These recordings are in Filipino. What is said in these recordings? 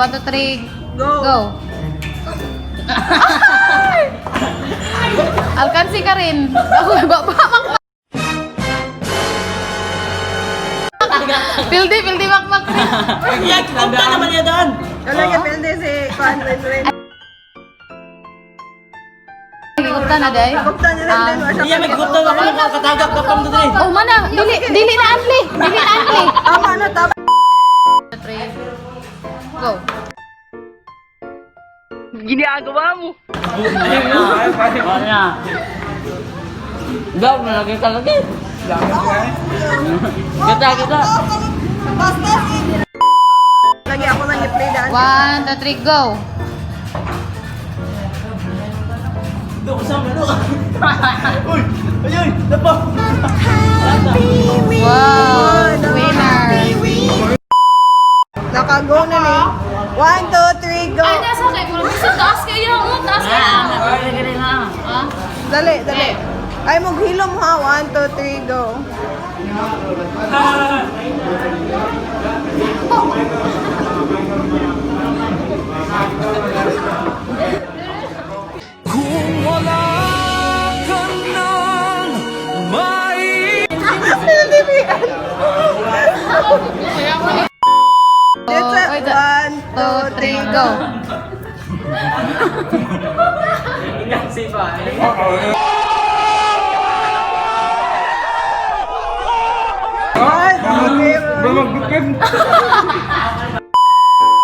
1, 2, 3, Go. go! Alkansi ka rin. Ako, makmak. Pildi, makmak. Yan, kumta naman niya doon. Wala ka pwede si Kwan Ren. Gigupta na, day. Gupta niya rin din. Iya, may gupta na pala makatagap ka pang doon. Oh, mana. Dili na, Anli. Tama na, tama. 3, go! Wala. Daw, nalagay ka lagi. Kita. Lagi ako nang i-play daan. 1, 2, 3, go! Doon ko sa ano. Uy! Ayun! Dapat! Wow! Winner! Nakago na ni. 1, 2, 3, go. Ay, nasa kayo. Puro bisa. Taas kayo. Taas kayo. Dali. Ay, maghilom ha. 1, 2, 3, go. Kung wala ka nang It's a Oy, 1, 2, 3, go.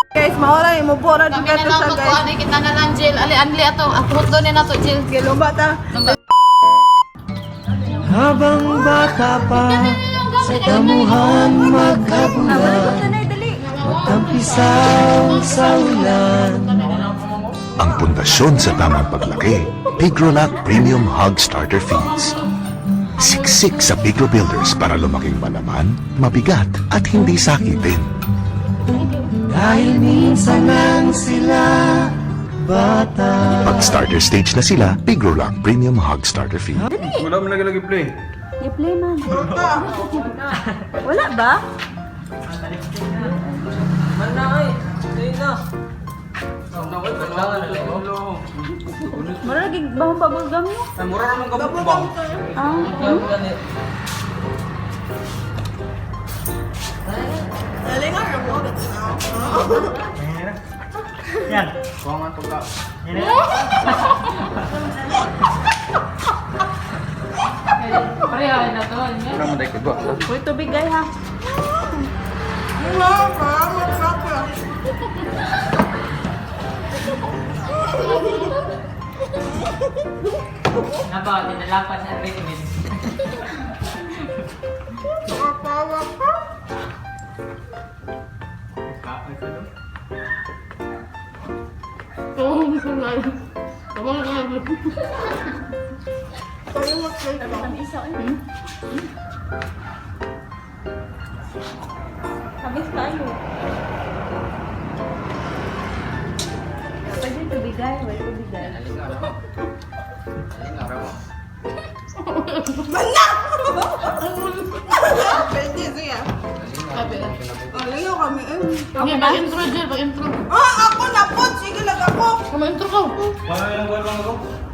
Guys, maura ni mo pura Kami juga na to lang sa guys. magkuhan. Kita na lang, Jill. Anli ato. Ako doon na to, Jill. Lumba ta. habang bata pa sa damuhan magkabulan magtampisaw sa ulan. Ang pundasyon sa tamang paglaki, Pigrolac Premium Hog Starter Feeds. Siksik sa Pigro Builders para lumaking malaman, mabigat at hindi sakitin. Dahil minsan lang sila bata. Pag starter stage na sila, Pigrolac Premium Hog Starter Feed. Wala mo lagi play. I-play man. Wala ba? Mara lagi bahong bubble gum mo. Mura naman kabubang. Yan. Kuwangan pagka. Pareha na to. Wala mo dahil kiba. Uy, tubig gay ha. Napa, dinalapan sa vitamin. Habis tayo. Pwede tubigay, wala tubigay. Pwede siya. Alayo kami. Okay, pag-intro, Jill. Pag-intro. Ako na po! Sige lang ako! Come-intro ko. Wala ilang buwan lang ako.